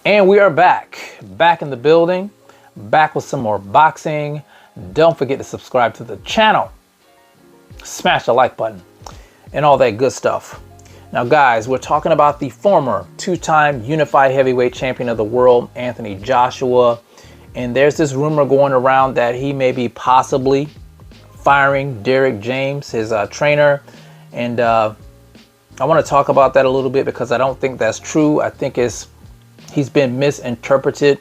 And we are back in the building, back with some more boxing. Don't forget to subscribe to the channel, smash the like button, and all that good stuff. Now guys, we're talking about the former two-time unified heavyweight champion of the world, Anthony Joshua. And there's this rumor going around that he may be possibly firing Derrick James, his trainer. And I want to talk about that a little bit because I don't think that's true. I think he's been misinterpreted,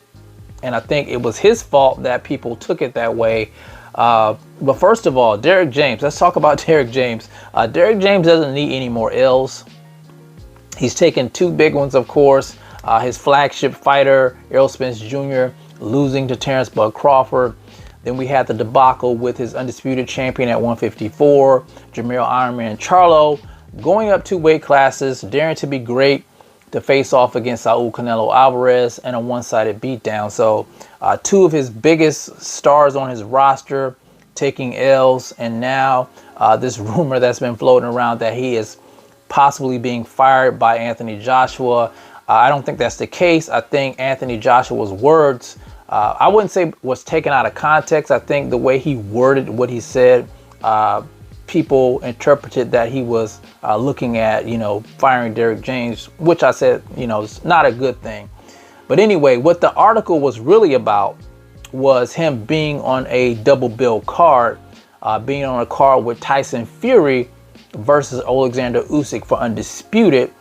and I think it was his fault that people took it that way. But first of all, Derrick James, let's talk about Derrick James. Derrick James doesn't need any more L's. He's taken two big ones, of course. His flagship fighter, Errol Spence Jr., losing to Terrence Bud Crawford. Then we had the debacle with his undisputed champion at 154, Jermell Ironman Charlo, going up 2 weight classes, daring to be great, to face off against Saul Canelo Alvarez and a one-sided beatdown. So two of his biggest stars on his roster taking L's, and now this rumor that's been floating around that he is possibly being fired by Anthony Joshua. I don't think that's the case. I think Anthony Joshua's words, I wouldn't say was taken out of context. I think the way he worded what he said, people interpreted that he was looking at, firing Derrick James, which I said, is not a good thing. But anyway, what the article was really about was him being on a double bill card, being on a card with Tyson Fury versus Alexander Usyk for undisputed,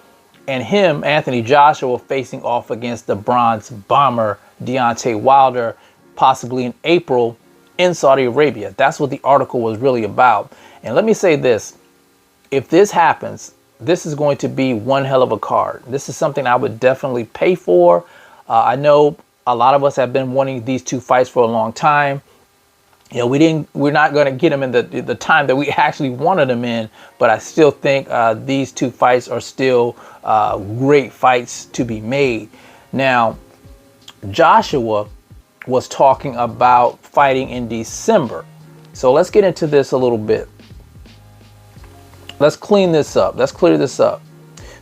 and him, Anthony Joshua, facing off against the bronze bomber Deontay Wilder, possibly in April in Saudi Arabia. That's what the article was really about. And let me say this, if this happens, this is going to be one hell of a card. This is something I would definitely pay for. I know a lot of us have been wanting these two fights for a long time. We're not going to get them in the time that we actually wanted them in, but I still think these two fights are still great fights to be made. Now, Joshua was talking about fighting in December. So let's get into this a little bit. Let's clean this up. Let's clear this up.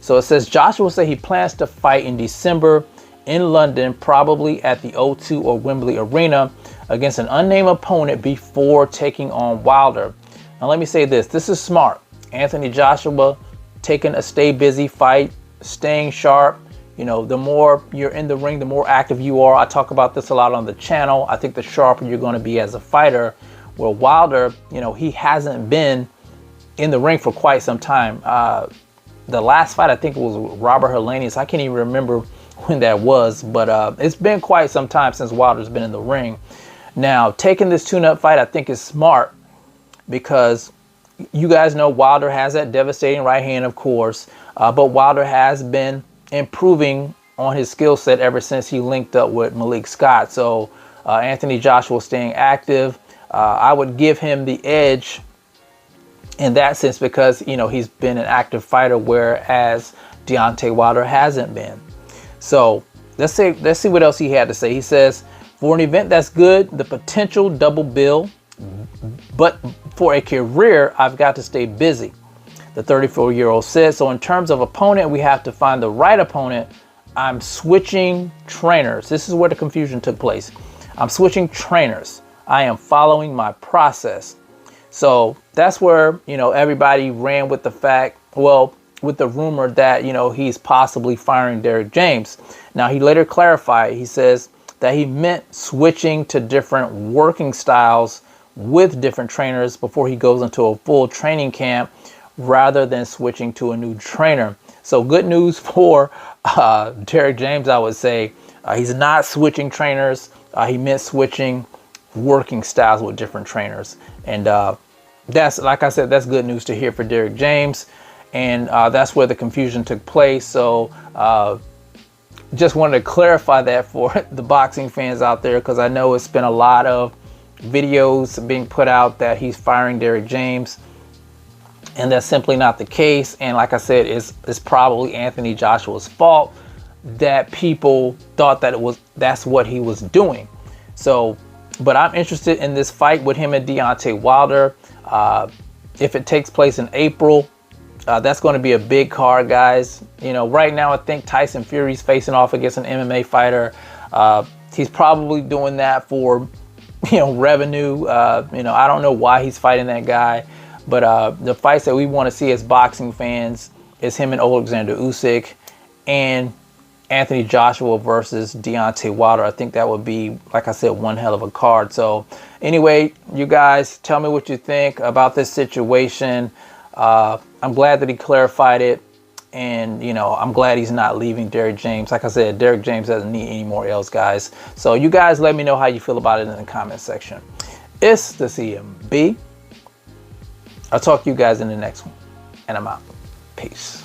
So it says Joshua said he plans to fight in December in London, probably at the O2 or Wembley Arena, against an unnamed opponent before taking on Wilder. Now let me say this. This is smart. Anthony Joshua taking a stay busy fight, staying sharp. The more you're in the ring, the more active you are. I talk about this a lot on the channel. I think the sharper you're going to be as a fighter. Where Wilder, he hasn't been in the ring for quite some time. The last fight, I think it was Robert Helenius. I can't even remember when that was, but it's been quite some time since Wilder's been in the ring. Now, taking this tune-up fight, I think is smart because you guys know Wilder has that devastating right hand, of course, but Wilder has been improving on his skill set ever since he linked up with Malik Scott. So Anthony Joshua staying active, I would give him the edge in that sense because, he's been an active fighter, whereas Deontay Wilder hasn't been. So let's see what else he had to say. He says, for an event that's good, the potential double bill, but for a career, I've got to stay busy, the 34-year-old said. So in terms of opponent, we have to find the right opponent. I'm switching trainers. This is where the confusion took place. I'm switching trainers. I am following my process. So that's where, everybody ran with the fact, with the rumor that, he's possibly firing Derrick James. Now, he later clarified, he says that he meant switching to different working styles with different trainers before he goes into a full training camp rather than switching to a new trainer. So good news for Derrick James, I would say. He's not switching trainers. He meant switching working styles with different trainers. And that's, like I said, that's good news to hear for Derrick James. And that's where the confusion took place. So just wanted to clarify that for the boxing fans out there, because I know it's been a lot of videos being put out that he's firing Derrick James, and that's simply not the case. And like I said, it's probably Anthony Joshua's fault that people thought that that's what he was doing. So, but I'm interested in this fight with him and Deontay Wilder. If it takes place in April, That's going to be a big card, guys. You know, right now I think Tyson Fury's facing off against an MMA fighter. He's probably doing that for, you know, revenue. You know, I don't know why he's fighting that guy, but the fights that we want to see as boxing fans is him and Alexander Usyk and Anthony Joshua versus Deontay Wilder. I think that would be, like I said, one hell of a card. So anyway, you guys, tell me what you think about this situation. I'm glad that he clarified it. And, you know, I'm glad he's not leaving Derrick James. Like I said, Derrick James doesn't need any more L's, guys. So you guys let me know how you feel about it in the comment section. It's the CMB. I'll talk to you guys in the next one. And I'm out. Peace.